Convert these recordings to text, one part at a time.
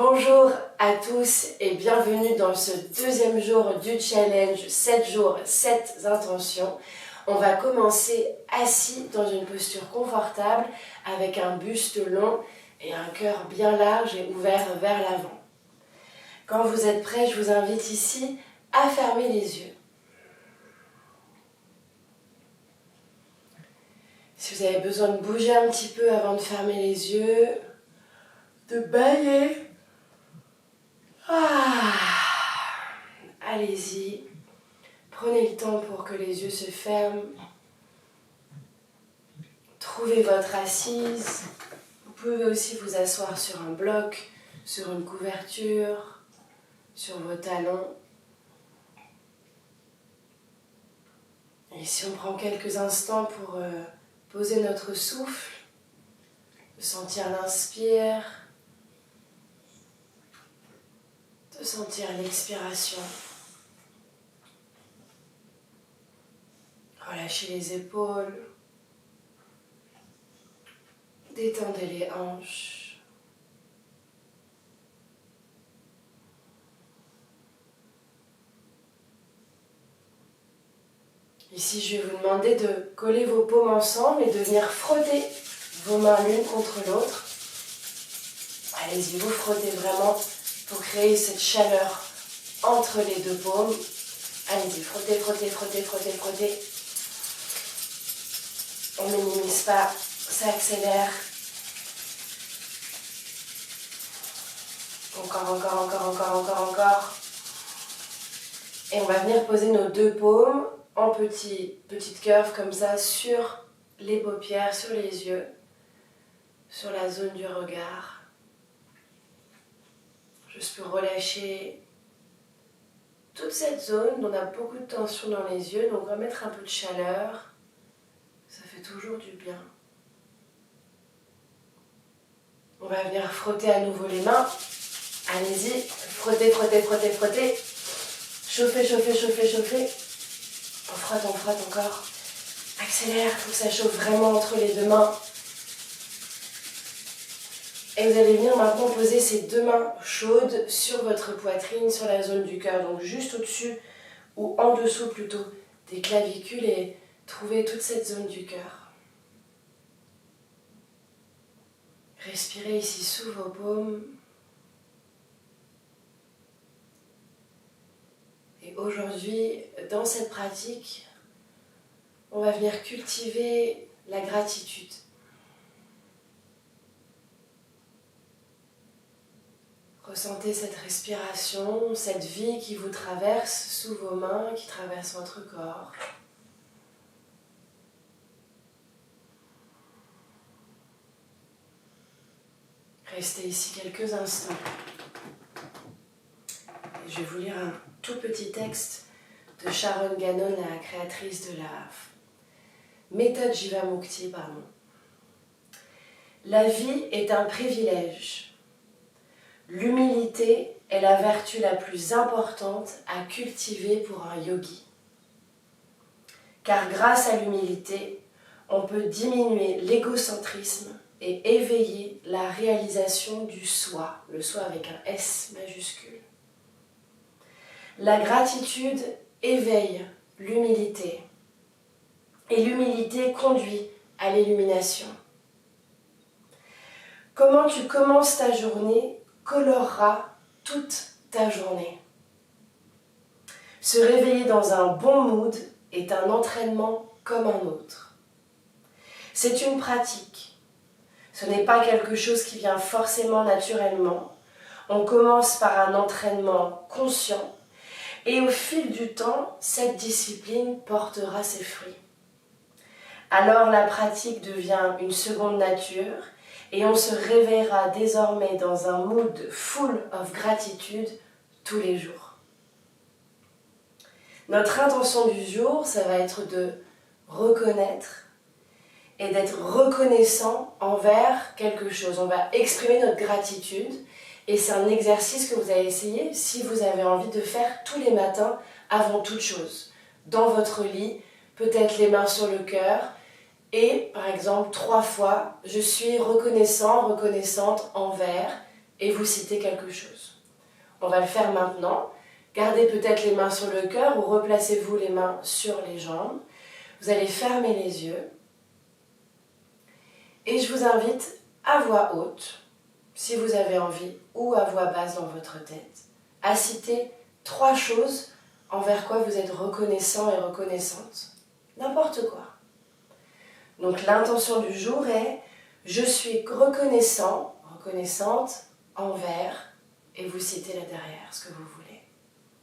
Bonjour à tous et bienvenue dans ce deuxième jour du challenge 7 jours, 7 intentions. On va commencer assis dans une posture confortable avec un buste long et un cœur bien large et ouvert vers l'avant. Quand vous êtes prêts, je vous invite ici à fermer les yeux. Si vous avez besoin de bouger un petit peu avant de fermer les yeux, de bâiller, allez-y, prenez le temps pour que les yeux se ferment. Trouvez votre assise. Vous pouvez aussi vous asseoir sur un bloc, sur une couverture, sur vos talons. Et si on prend quelques instants pour poser notre souffle, de sentir l'inspire, de sentir l'expiration. Relâchez les épaules, détendez les hanches. Ici, je vais vous demander de coller vos paumes ensemble et de venir frotter vos mains l'une contre l'autre. Allez-y, vous frottez vraiment pour créer cette chaleur entre les deux paumes. Allez-y, frottez, frottez, frottez, frottez, frottez. On ne minimise pas, ça accélère. Encore, encore, encore, encore, encore, encore. Et on va venir poser nos deux paumes en petite curve comme ça sur les paupières, sur les yeux, sur la zone du regard. Juste pour relâcher toute cette zone. On a beaucoup de tension dans les yeux, donc on va mettre un peu de chaleur. Ça fait toujours du bien. On va venir frotter à nouveau les mains. Allez-y, frottez, frottez, frottez, frottez. Chauffez, chauffez, chauffez, chauffez. On frotte encore. Accélère, il faut que ça chauffe vraiment entre les deux mains. Et vous allez venir maintenant poser ces deux mains chaudes sur votre poitrine, sur la zone du cœur, donc juste au-dessus ou en dessous plutôt des clavicules et trouver toute cette zone du cœur. Respirez ici sous vos paumes. Et aujourd'hui, dans cette pratique, on va venir cultiver la gratitude. Ressentez cette respiration, cette vie qui vous traverse sous vos mains, qui traverse votre corps. Restez ici quelques instants. Et je vais vous lire un tout petit texte de Sharon Gannon, la créatrice de la méthode Jivamukti. La vie est un privilège. L'humilité est la vertu la plus importante à cultiver pour un yogi. Car grâce à l'humilité, on peut diminuer l'égocentrisme et éveiller la réalisation du soi, le soi avec un S majuscule. La gratitude éveille l'humilité et l'humilité conduit à l'illumination. Comment tu commences ta journée colorera toute ta journée. Se réveiller dans un bon mood est un entraînement comme un autre. C'est une pratique. Ce n'est pas quelque chose qui vient forcément naturellement. On commence par un entraînement conscient et au fil du temps, cette discipline portera ses fruits. Alors la pratique devient une seconde nature et on se réveillera désormais dans un mood full of gratitude tous les jours. Notre intention du jour, ça va être de reconnaître et d'être reconnaissant envers quelque chose. On va exprimer notre gratitude et c'est un exercice que vous allez essayer si vous avez envie de faire tous les matins avant toute chose. Dans votre lit, peut-être les mains sur le cœur, et par exemple 3 fois, je suis reconnaissant, reconnaissante envers, et vous citez quelque chose. On va le faire maintenant. Gardez peut-être les mains sur le cœur ou replacez-vous les mains sur les jambes. Vous allez fermer les yeux. Et je vous invite à voix haute, si vous avez envie, ou à voix basse dans votre tête, à citer 3 choses envers quoi vous êtes reconnaissant et reconnaissante. N'importe quoi. Donc l'intention du jour est « Je suis reconnaissant, reconnaissante envers » et vous citez là derrière ce que vous voulez.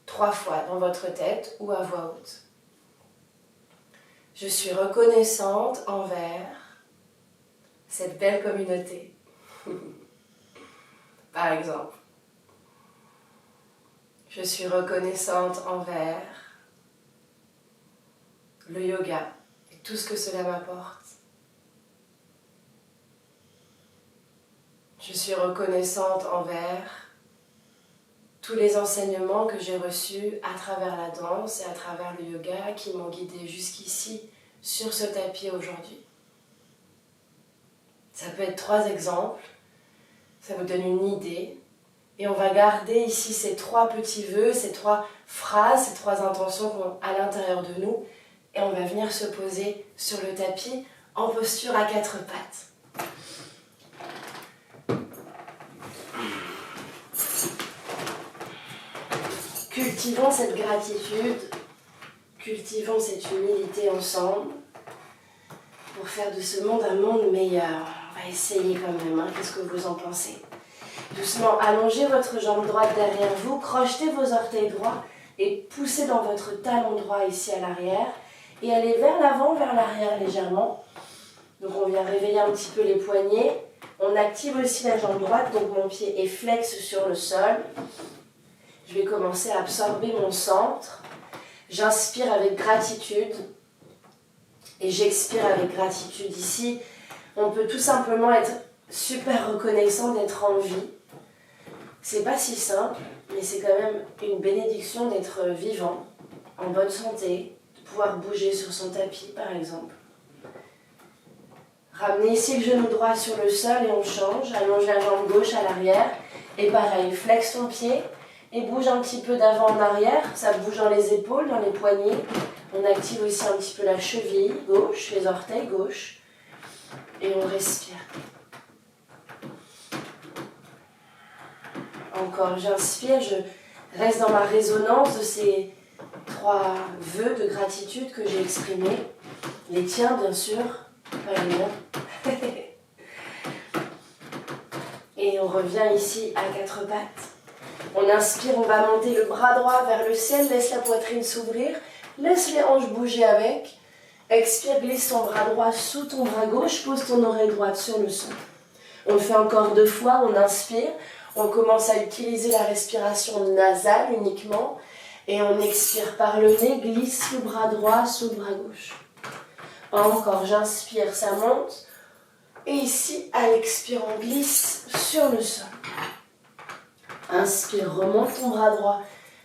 3 fois dans votre tête ou à voix haute. Je suis reconnaissante envers cette belle communauté. Par exemple. Je suis reconnaissante envers le yoga et tout ce que cela m'apporte. Je suis reconnaissante envers tous les enseignements que j'ai reçus à travers la danse et à travers le yoga qui m'ont guidée jusqu'ici sur ce tapis aujourd'hui. Ça peut être 3 exemples, ça vous donne une idée. Et on va garder ici ces 3 petits vœux, ces 3 phrases, ces 3 intentions qu'on a à l'intérieur de nous. Et on va venir se poser sur le tapis en posture à 4 pattes. Cultivons cette gratitude, cultivons cette humilité ensemble pour faire de ce monde un monde meilleur. On va essayer quand même, hein. Qu'est-ce que vous en pensez ? Doucement, allongez votre jambe droite derrière vous, crochetez vos orteils droits et poussez dans votre talon droit ici à l'arrière et allez vers l'avant, vers l'arrière légèrement. Donc on vient réveiller un petit peu les poignets. On active aussi la jambe droite, donc mon pied est flex sur le sol. Je vais commencer à absorber mon centre. J'inspire avec gratitude et j'expire avec gratitude. Ici, on peut tout simplement être super reconnaissant d'être en vie. C'est pas si simple, mais c'est quand même une bénédiction d'être vivant, en bonne santé, de pouvoir bouger sur son tapis par exemple. Ramenez ici le genou droit sur le sol et on change. Allonge la jambe gauche à l'arrière. Et pareil, flex ton pied et bouge un petit peu d'avant en arrière. Ça bouge dans les épaules, dans les poignets. On active aussi un petit peu la cheville gauche, les orteils gauche. Et on respire. Encore, j'inspire, je reste dans ma résonance de ces 3 vœux de gratitude que j'ai exprimés. Les tiens, bien sûr, pas les miens. Et on revient ici à 4 pattes. On inspire, on va monter le bras droit vers le ciel, laisse la poitrine s'ouvrir, laisse les hanches bouger avec. Expire, glisse ton bras droit sous ton bras gauche, pose ton oreille droite sur le sol. On le fait encore 2 fois, on inspire. On commence à utiliser la respiration nasale uniquement et on expire par le nez, glisse le bras droit sous le bras gauche. Encore, j'inspire, ça monte. Et ici, à l'expire, on glisse sur le sol. Inspire, remonte ton bras droit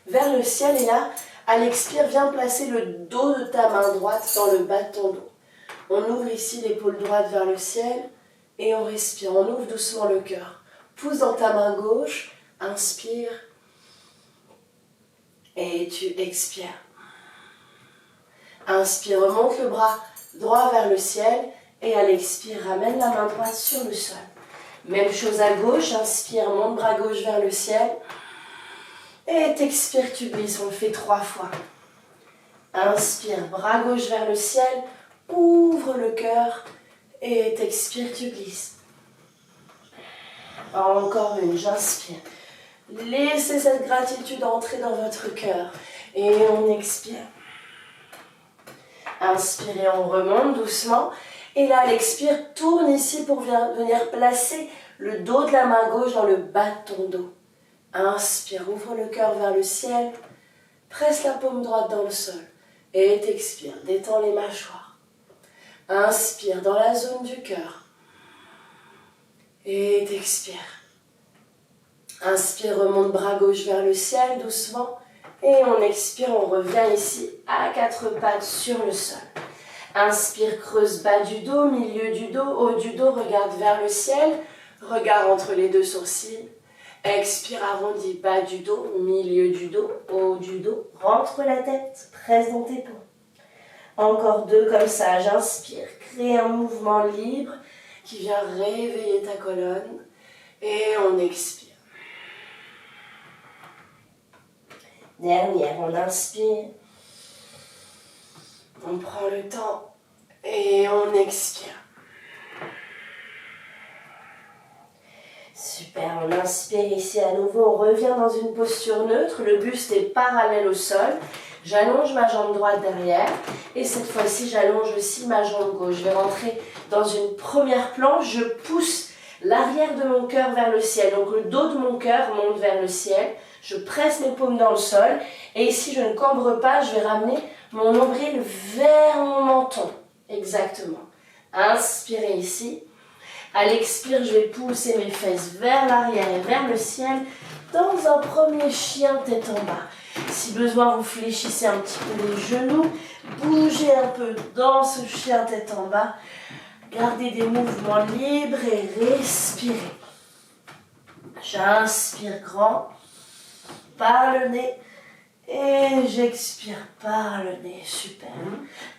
vers le ciel et là, à l'expire, viens placer le dos de ta main droite dans le bas de ton dos. On ouvre ici l'épaule droite vers le ciel et on respire, on ouvre doucement le cœur. Pousse dans ta main gauche, inspire et tu expires. Inspire, remonte le bras droit vers le ciel et à l'expire, ramène la main droite sur le sol. Même chose à gauche, inspire, monte bras gauche vers le ciel et t'expires, tu glisses, on le fait 3 fois. Inspire, bras gauche vers le ciel, ouvre le cœur et t'expires, tu glisses. Encore une, j'inspire. Laissez cette gratitude entrer dans votre cœur. Et on expire. Inspirez, on remonte doucement. Et là, l'expire, tourne ici pour venir placer le dos de la main gauche dans le bas de ton dos. Inspire, ouvre le cœur vers le ciel. Presse la paume droite dans le sol. Et t'expire, détends les mâchoires. Inspire dans la zone du cœur. Et t'expire. Inspire, remonte bras gauche vers le ciel doucement. Et on expire, on revient ici à 4 pattes sur le sol. Inspire, creuse bas du dos, milieu du dos, haut du dos, regarde vers le ciel. Regard entre les 2 sourcils. Expire, arrondis, bas du dos, milieu du dos, haut du dos. Rentre la tête, presse dans tes paumes. Encore 2 comme ça, j'inspire, crée un mouvement libre qui vient réveiller ta colonne. Et on expire. Dernière, on inspire. On prend le temps et on expire. Super, on inspire ici à nouveau, on revient dans une posture neutre, le buste est parallèle au sol. J'allonge ma jambe droite derrière et cette fois-ci j'allonge aussi ma jambe gauche. Je vais rentrer dans une première planche, je pousse l'arrière de mon cœur vers le ciel. Donc le dos de mon cœur monte vers le ciel, je presse mes paumes dans le sol et ici je ne cambre pas, je vais ramener mon nombril vers mon menton. Exactement. Inspirez ici. À l'expire, je vais pousser mes fesses vers l'arrière et vers le ciel dans un premier chien tête en bas. Si besoin, vous fléchissez un petit peu les genoux, bougez un peu dans ce chien tête en bas. Gardez des mouvements libres et respirez. J'inspire grand par le nez et j'expire par le nez. Super.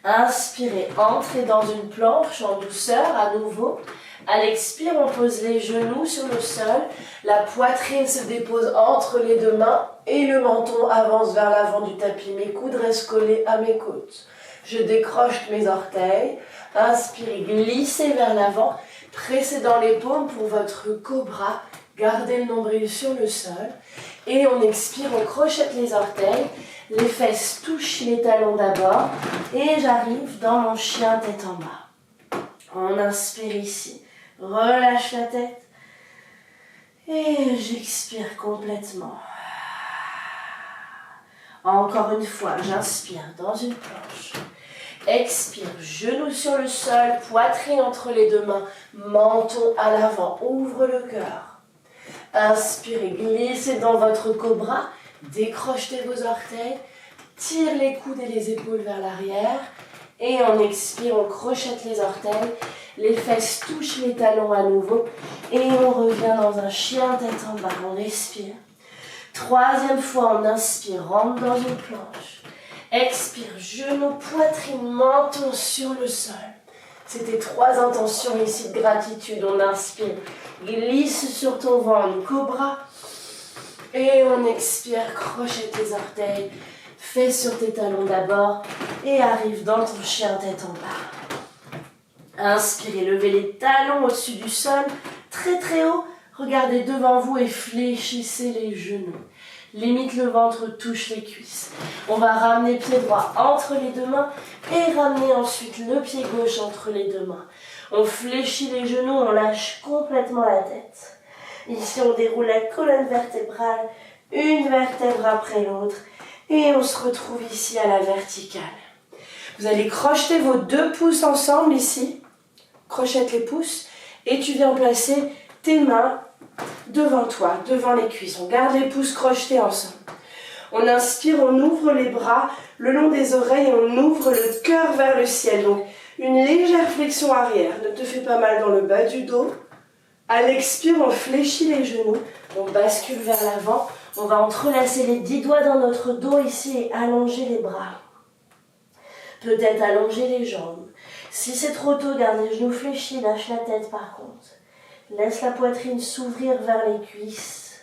Inspirez, entrez dans une planche en douceur à nouveau. À l'expire, on pose les genoux sur le sol, la poitrine se dépose entre les 2 mains et le menton avance vers l'avant du tapis. Mes coudes restent collés à mes côtes. Je décroche mes orteils, inspirez, glissez vers l'avant, pressez dans les paumes pour votre cobra, gardez le nombril sur le sol et on expire, on crochette les orteils, les fesses touchent les talons d'abord et j'arrive dans mon chien tête en bas. On inspire ici. Relâche la tête et j'expire complètement. Encore une fois, j'inspire dans une planche. Expire, genoux sur le sol, poitrine entre les 2 mains, menton à l'avant, ouvre le cœur. Inspirez, glissez dans votre cobra, décrochez vos orteils, tire les coudes et les épaules vers l'arrière. Et on expire, on crochette les orteils, les fesses touchent les talons à nouveau et on revient dans un chien tête en bas, on respire. 3e fois, on inspire, rentre dans une planche. Expire, genoux, poitrine, menton sur le sol. C'était 3 intentions ici de gratitude. On inspire, glisse sur ton ventre, cobra. Et on expire, crochette les orteils. Fais sur tes talons d'abord et arrive dans ton chien tête en bas. Inspirez, levez les talons au-dessus du sol, très très haut. Regardez devant vous et fléchissez les genoux. Limite le ventre touche les cuisses. On va ramener pied droit entre les 2 mains et ramener ensuite le pied gauche entre les 2 mains. On fléchit les genoux, on lâche complètement la tête. Ici on déroule la colonne vertébrale, une vertèbre après l'autre. Et on se retrouve ici à la verticale. Vous allez crocheter vos 2 pouces ensemble ici. Crochette les pouces. Et tu viens placer tes mains devant toi, devant les cuisses. On garde les pouces crochetés ensemble. On inspire, on ouvre les bras le long des oreilles et on ouvre le cœur vers le ciel. Donc une légère flexion arrière. Ne te fais pas mal dans le bas du dos. À l'expire, on fléchit les genoux. On bascule vers l'avant. On va entrelacer les 10 doigts dans notre dos ici et allonger les bras. Peut-être allonger les jambes. Si c'est trop tôt, garde les genoux fléchis, lâche la tête par contre. Laisse la poitrine s'ouvrir vers les cuisses.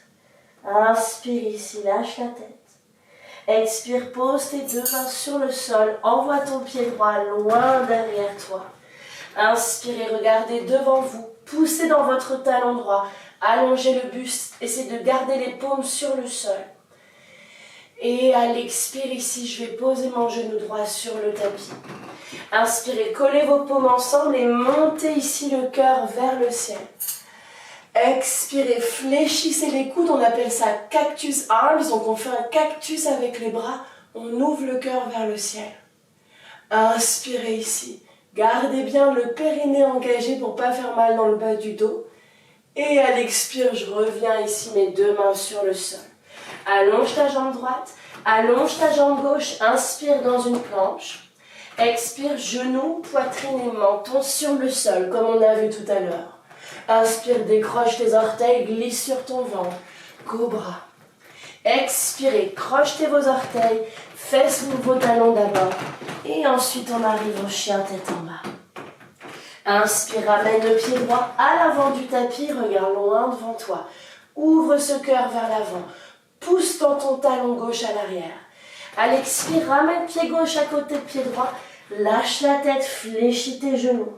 Inspire ici, lâche la tête. Expire, pose tes 2 mains sur le sol. Envoie ton pied droit loin derrière toi. Inspirez, regardez devant vous. Poussez dans votre talon droit. Allongez le buste, essayez de garder les paumes sur le sol. Et à l'expire ici, je vais poser mon genou droit sur le tapis. Inspirez, collez vos paumes ensemble et montez ici le cœur vers le ciel. Expirez, fléchissez les coudes, on appelle ça cactus arms, donc on fait un cactus avec les bras, on ouvre le cœur vers le ciel. Inspirez ici, gardez bien le périnée engagé pour ne pas faire mal dans le bas du dos. Et à l'expire, je reviens ici, mes 2 mains sur le sol. Allonge ta jambe droite, allonge ta jambe gauche, inspire dans une planche. Expire, genoux, poitrine et menton sur le sol, comme on a vu tout à l'heure. Inspire, décroche tes orteils, glisse sur ton ventre. cobra. Expirez, crochetez vos orteils, fesses vos talons d'abord. Et ensuite, on arrive au chien tête en bas. Inspire, ramène le pied droit à l'avant du tapis, regarde loin devant toi. Ouvre ce cœur vers l'avant. Pousse dans ton talon gauche à l'arrière. À l'expire, ramène pied gauche à côté de pied droit. Lâche la tête, fléchis tes genoux.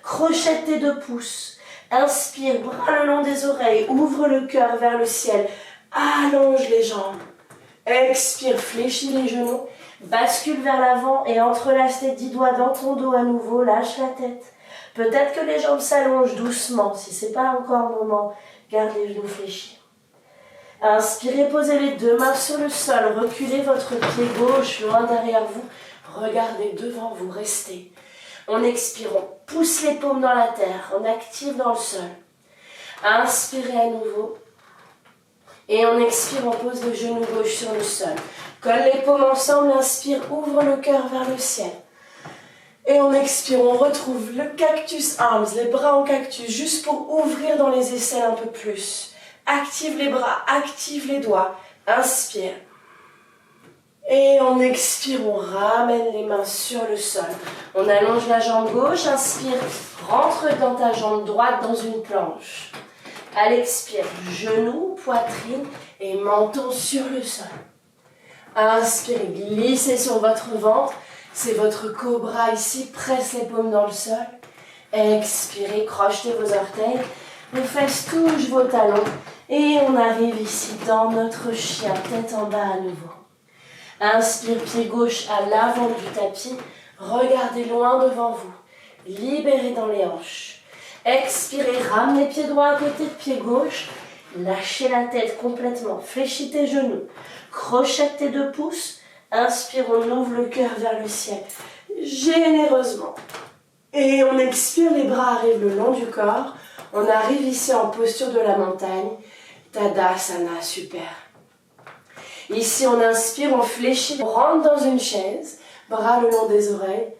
Crochette tes 2 pouces. Inspire, bras le long des oreilles. Ouvre le cœur vers le ciel. Allonge les jambes. Expire, fléchis les genoux. Bascule vers l'avant et entrelace tes 10 doigts dans ton dos à nouveau. Lâche la tête. Peut-être que les jambes s'allongent doucement. Si ce n'est pas encore le moment, garde les genoux fléchis. Inspirez, posez les 2 mains sur le sol. Reculez votre pied gauche loin derrière vous. Regardez devant vous, restez. On expire, on pousse les paumes dans la terre. On active dans le sol. Inspirez à nouveau. Et on expire, on pose le genou gauche sur le sol. Colle les paumes ensemble, inspire, ouvre le cœur vers le ciel. Et on expire, on retrouve le cactus arms, les bras en cactus, juste pour ouvrir dans les aisselles un peu plus. Active les bras, active les doigts. Inspire. Et on expire, on ramène les mains sur le sol. On allonge la jambe gauche, inspire, rentre dans ta jambe droite dans une planche. À l'expire, genoux, poitrine et menton sur le sol. Inspirez, glissez sur votre ventre. C'est votre cobra ici, presse les paumes dans le sol. Expirez, crochetez vos orteils. Les fesses touchent vos talons. Et on arrive ici dans notre chien, tête en bas à nouveau. Inspire, pied gauche à l'avant du tapis. Regardez loin devant vous. Libérez dans les hanches. Expirez, ramenez pied droit à côté de pied gauche. Lâchez la tête complètement. Fléchis tes genoux. Crochette tes 2 pouces. Inspire, on ouvre le cœur vers le ciel. Généreusement. Et on expire, les bras arrivent le long du corps. On arrive ici en posture de la montagne. Tadasana, super. Ici, on inspire, on fléchit, on rentre dans une chaise. Bras le long des oreilles.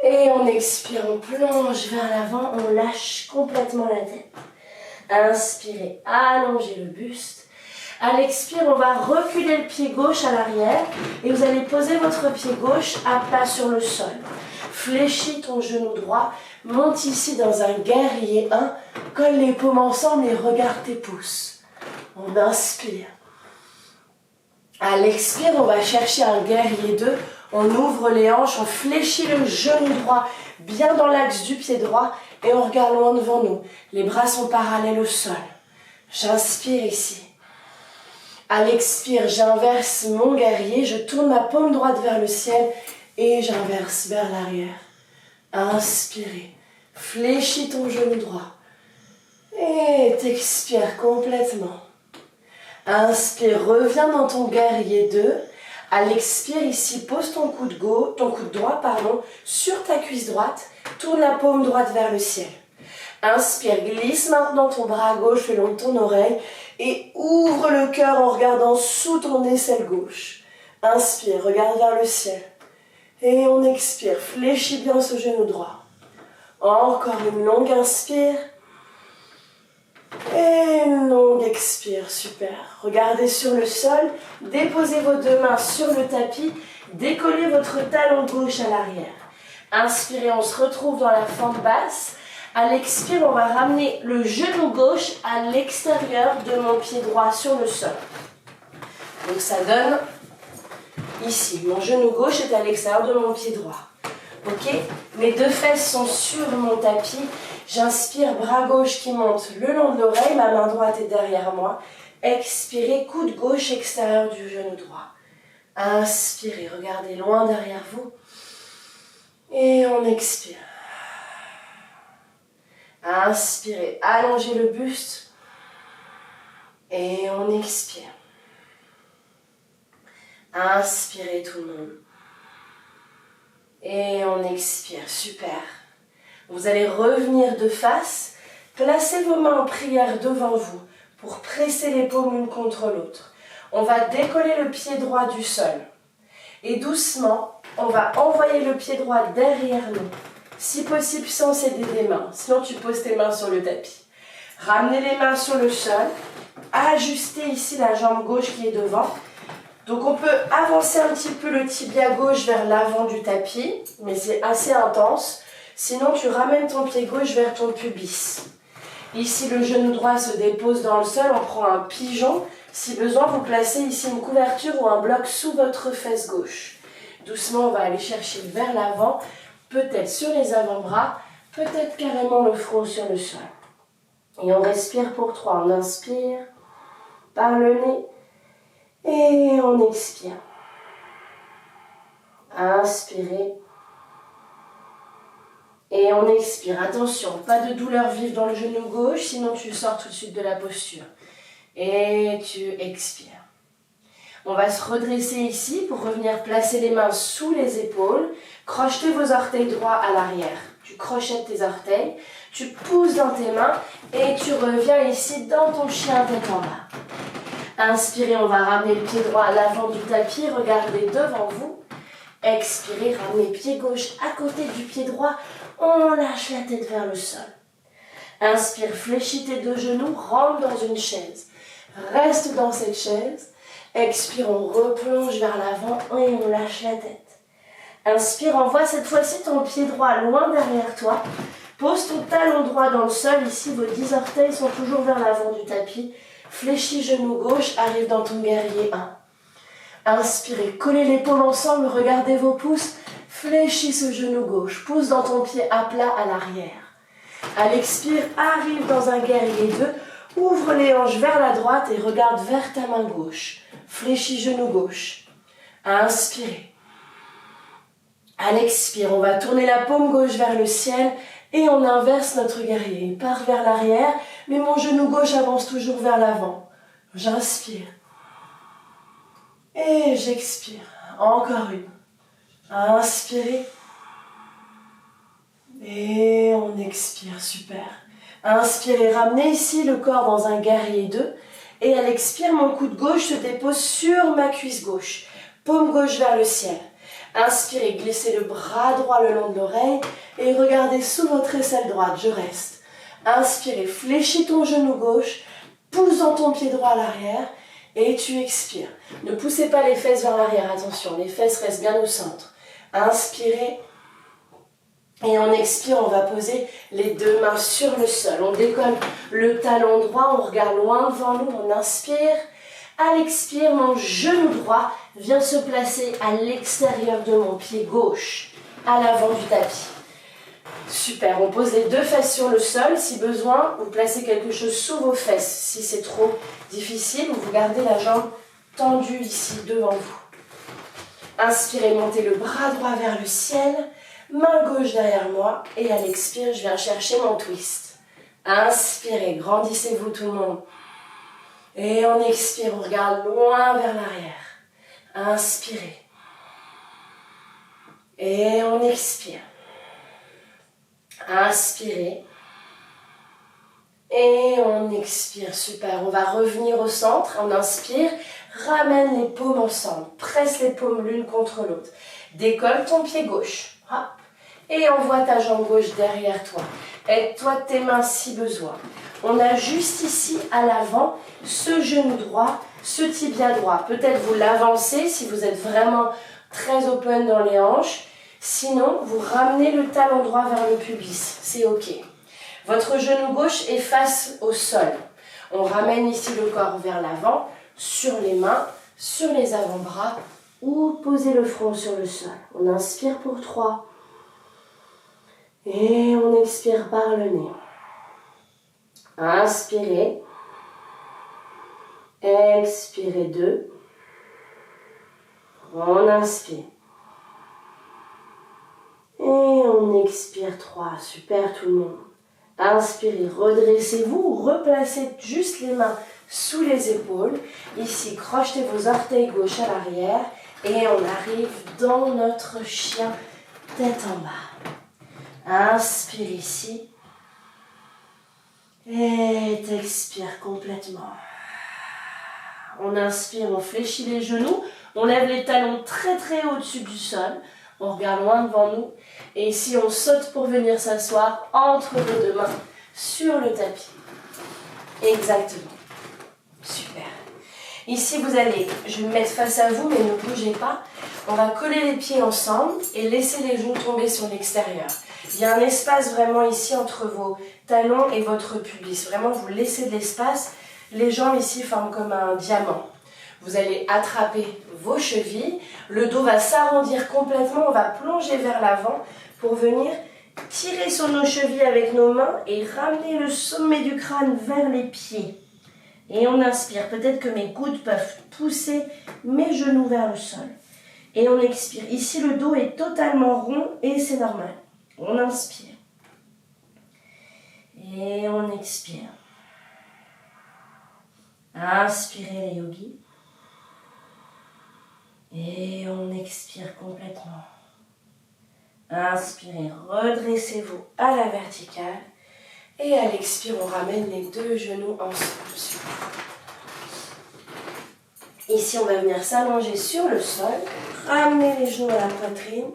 Et on expire, on plonge vers l'avant, on lâche complètement la tête. Inspirez, allongez le buste. À l'expire, on va reculer le pied gauche à l'arrière et vous allez poser votre pied gauche à plat sur le sol. Fléchis ton genou droit, monte ici dans un guerrier 1, colle les paumes ensemble et regarde tes pouces. On inspire. À l'expire, on va chercher un guerrier 2. On ouvre les hanches, on fléchit le genou droit bien dans l'axe du pied droit et on regarde loin devant nous. Les bras sont parallèles au sol. J'inspire ici. À l'expire, j'inverse mon guerrier, je tourne ma paume droite vers le ciel et j'inverse vers l'arrière. Inspirez, fléchis ton genou droit et t'expires complètement. Inspire, reviens dans ton guerrier 2. À l'expire, ici, pose ton coude droit sur ta cuisse droite. Tourne la paume droite vers le ciel. Inspire, glisse maintenant ton bras gauche le long de ton oreille et ouvre le cœur en regardant sous ton aisselle gauche. Inspire, regarde vers le ciel. Et on expire, fléchis bien ce genou droit. Encore une longue inspire. Et une longue expire, super. Regardez sur le sol, déposez vos 2 mains sur le tapis, décollez votre talon gauche à l'arrière. Inspirez, on se retrouve dans la fente basse. À l'expire, on va ramener le genou gauche à l'extérieur de mon pied droit sur le sol. Donc ça donne ici, mon genou gauche est à l'extérieur de mon pied droit. Ok, mes 2 fesses sont sur mon tapis. J'inspire, bras gauche qui monte le long de l'oreille, ma main droite est derrière moi. Expirez, coude gauche extérieur du genou droit. Inspirez, regardez loin derrière vous. Et on expire. Inspirez, allongez le buste. Et on expire. Inspirez tout le monde. Et on expire, super. Vous allez revenir de face, placez vos mains en prière devant vous pour presser les paumes l'une contre l'autre. On va décoller le pied droit du sol. Et doucement, on va envoyer le pied droit derrière nous. Si possible, sans céder des mains. Sinon, tu poses tes mains sur le tapis. Ramenez les mains sur le sol. ajuster ici la jambe gauche qui est devant. Donc on peut avancer un petit peu le tibia gauche vers l'avant du tapis, mais c'est assez intense. Sinon tu ramènes ton pied gauche vers ton pubis. Ici le genou droit se dépose dans le sol, on prend un pigeon. Si besoin, vous placez ici une couverture ou un bloc sous votre fesse gauche. Doucement, on va aller chercher vers l'avant, peut-être sur les avant-bras, peut-être carrément le front sur le sol. Et on respire pour 3. On inspire par le nez et on expire. Inspirez. Et on expire. Attention, pas de douleur vive dans le genou gauche, sinon tu sors tout de suite de la posture. Et tu expires. On va se redresser ici pour revenir placer les mains sous les épaules. Crochetez vos orteils droits à l'arrière. Tu crochettes tes orteils, tu pousses dans tes mains et tu reviens ici dans ton chien tête en bas. Inspirez, on va ramener le pied droit à l'avant du tapis, regardez devant vous. Expirez, ramenez pied gauche à côté du pied droit, on lâche la tête vers le sol. Inspire, fléchis tes deux genoux, rentre dans une chaise. Reste dans cette chaise. Expire, on replonge vers l'avant et on lâche la tête. Inspire, envoie cette fois-ci ton pied droit loin derrière toi. Pose ton talon droit dans le sol. Ici, vos 10 orteils sont toujours vers l'avant du tapis. Fléchis genou gauche, arrive dans ton guerrier 1. Inspirez, collez l'épaule ensemble, regardez vos pouces. Fléchis ce genou gauche, pousse dans ton pied à plat à l'arrière. À l'expire, arrive dans un guerrier 2. Ouvre les hanches vers la droite et regarde vers ta main gauche. Fléchis genou gauche. Inspirez. À l'expire, on va tourner la paume gauche vers le ciel et on inverse notre guerrier. Il part vers l'arrière, mais mon genou gauche avance toujours vers l'avant. J'inspire. Et j'expire. Encore une. Inspirez. Et on expire. Super. Inspirez. Ramenez ici le corps dans un guerrier 2. Et à l'expire, mon coude gauche se dépose sur ma cuisse gauche. Paume gauche vers le ciel. Inspirez, glissez le bras droit le long de l'oreille et regardez sous votre aisselle droite, je reste. Inspirez, fléchis ton genou gauche, pousse dans ton pied droit à l'arrière et tu expires. Ne poussez pas les fesses vers l'arrière, attention, les fesses restent bien au centre. Inspirez et on expire, on va poser les deux mains sur le sol. On décolle le talon droit, on regarde loin devant nous, on inspire. À l'expire, mon genou droit vient se placer à l'extérieur de mon pied gauche, à l'avant du tapis. Super, on pose les deux fesses sur le sol. Si besoin, vous placez quelque chose sous vos fesses. Si c'est trop difficile, vous gardez la jambe tendue ici devant vous. Inspirez, montez le bras droit vers le ciel, main gauche derrière moi. Et à l'expire, je viens chercher mon twist. Inspirez, grandissez-vous tout le monde. Et on expire, on regarde loin vers l'arrière. Inspirez. Et on expire. Inspirez. Et on expire. Super. On va revenir au centre. On inspire. Ramène les paumes ensemble. Presse les paumes l'une contre l'autre. Décolle ton pied gauche. Hop. Et envoie ta jambe gauche derrière toi. Aide-toi de tes mains si besoin. On a juste ici à l'avant ce genou droit, ce tibia droit. Peut-être vous l'avancez si vous êtes vraiment très open dans les hanches. Sinon, vous ramenez le talon droit vers le pubis. C'est ok. Votre genou gauche est face au sol. On ramène ici le corps vers l'avant, sur les mains, sur les avant-bras ou posez le front sur le sol. On inspire pour 3. Et on expire par le nez. Inspirez. Expirez 2. On inspire. Et on expire 3. Super tout le monde. Inspirez, redressez-vous, replacez juste les mains sous les épaules. Ici, crochetez vos orteils gauche à l'arrière. Et on arrive dans notre chien tête en bas. Inspire ici. Et t'expire complètement. On inspire, on fléchit les genoux. On lève les talons très très haut au-dessus du sol. On regarde loin devant nous. Et ici, on saute pour venir s'asseoir entre vos deux mains sur le tapis. Exactement. Ici, je vais me mettre face à vous, mais ne bougez pas. On va coller les pieds ensemble et laisser les genoux tomber sur l'extérieur. Il y a un espace vraiment ici entre vos talons et votre pubis. Vraiment, vous laissez de l'espace. Les jambes ici forment comme un diamant. Vous allez attraper vos chevilles. Le dos va s'arrondir complètement. On va plonger vers l'avant pour venir tirer sur nos chevilles avec nos mains et ramener le sommet du crâne vers les pieds. Et on inspire. Peut-être que mes coudes peuvent pousser mes genoux vers le sol. Et on expire. Ici, le dos est totalement rond et c'est normal. On inspire. Et on expire. Inspirez les yogis. Et on expire complètement. Inspirez, redressez-vous à la verticale. Et à l'expire, on ramène les deux genoux ensemble. Ici, on va venir s'allonger sur le sol. Ramenez les genoux à la poitrine.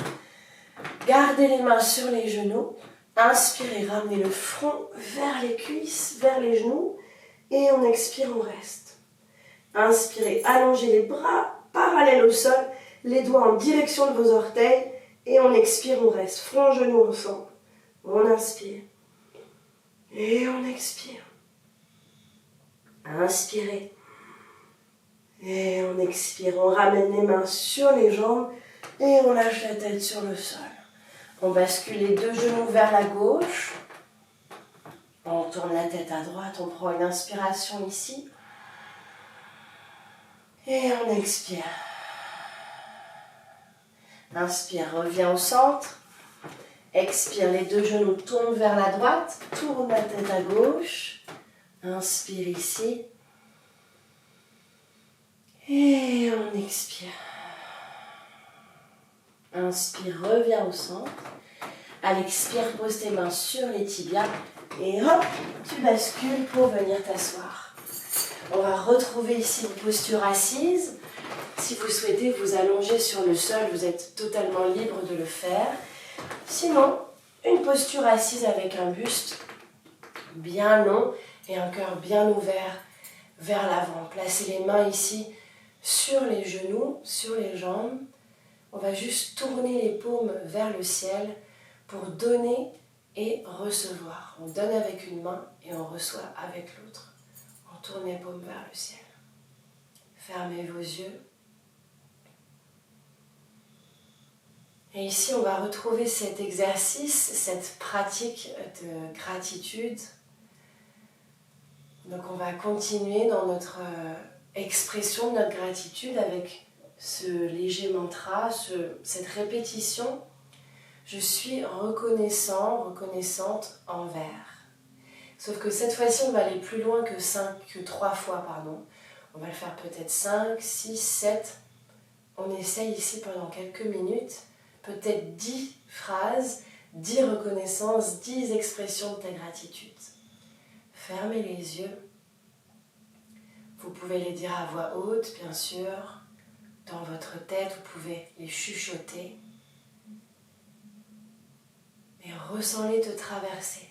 Gardez les mains sur les genoux. Inspirez, ramenez le front vers les cuisses, vers les genoux. Et on expire, on reste. Inspirez, allongez les bras parallèles au sol. Les doigts en direction de vos orteils. Et on expire, on reste. Front, genoux ensemble. On inspire. Et on expire. Inspirez. Et on expire. On ramène les mains sur les jambes. Et on lâche la tête sur le sol. On bascule les deux genoux vers la gauche. On tourne la tête à droite. On prend une inspiration ici. Et on expire. Inspire, reviens au centre. Expire, les deux genoux tournent vers la droite. Tourne la tête à gauche. Inspire ici. Et on expire. Inspire, reviens au centre. À l'expire, pose tes mains sur les tibias. Et hop, tu bascules pour venir t'asseoir. On va retrouver ici une posture assise. Si vous souhaitez vous allonger sur le sol, vous êtes totalement libre de le faire. Sinon, une posture assise avec un buste bien long et un cœur bien ouvert vers l'avant. Placez les mains ici sur les genoux, sur les jambes. On va juste tourner les paumes vers le ciel pour donner et recevoir. On donne avec une main et on reçoit avec l'autre. On tourne les paumes vers le ciel. Fermez vos yeux. Et ici, on va retrouver cet exercice, cette pratique de gratitude. Donc, on va continuer dans notre expression de notre gratitude avec ce léger mantra, cette répétition. Je suis reconnaissant, reconnaissante envers. Sauf que cette fois-ci, on va aller plus loin que 3 fois. On va le faire peut-être 5, 6, 7. On essaye ici pendant quelques minutes. Peut-être 10 phrases, 10 reconnaissances, 10 expressions de ta gratitude. Fermez les yeux. Vous pouvez les dire à voix haute, bien sûr. Dans votre tête, vous pouvez les chuchoter. Mais ressens-les te traverser.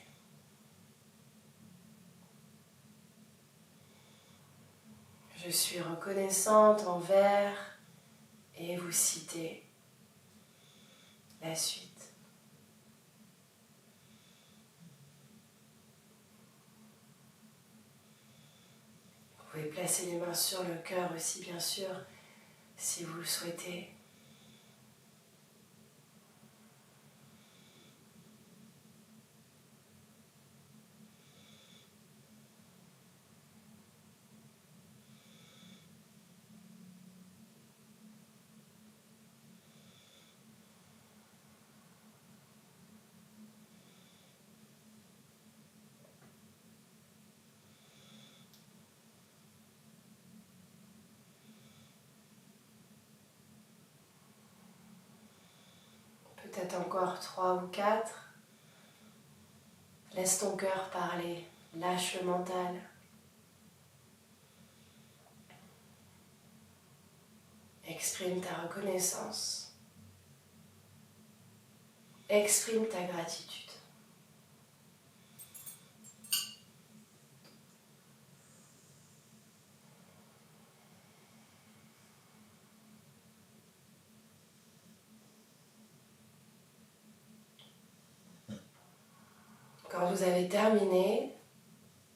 Je suis reconnaissante envers, et vous citez la suite. Vous pouvez placer les mains sur le cœur aussi, bien sûr, si vous le souhaitez. Peut-être encore 3 ou 4. Laisse ton cœur parler, lâche le mental. Exprime ta reconnaissance. Exprime ta gratitude. Quand vous avez terminé,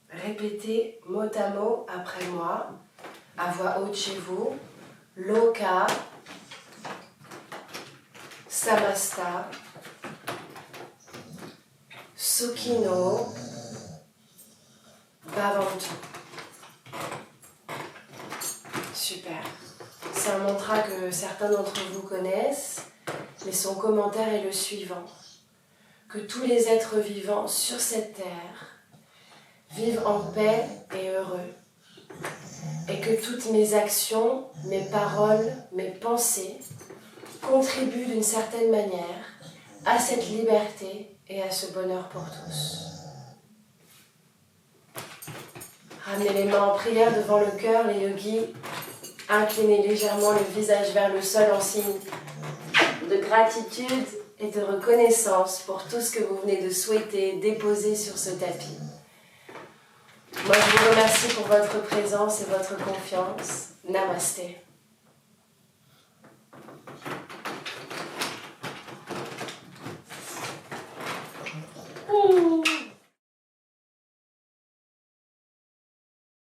répétez mot à mot après moi, à voix haute chez vous, Loka, Samasta, Sukhino, Bhavantu. Super. C'est un mantra que certains d'entre vous connaissent, mais son commentaire est le suivant. Que tous les êtres vivants sur cette terre vivent en paix et heureux. Et que toutes mes actions, mes paroles, mes pensées contribuent d'une certaine manière à cette liberté et à ce bonheur pour tous. Ramenez les mains en prière devant le cœur, les yogis. Inclinez légèrement le visage vers le sol en signe de gratitude et de reconnaissance pour tout ce que vous venez de souhaiter déposer sur ce tapis. Moi, je vous remercie pour votre présence et votre confiance. Namasté.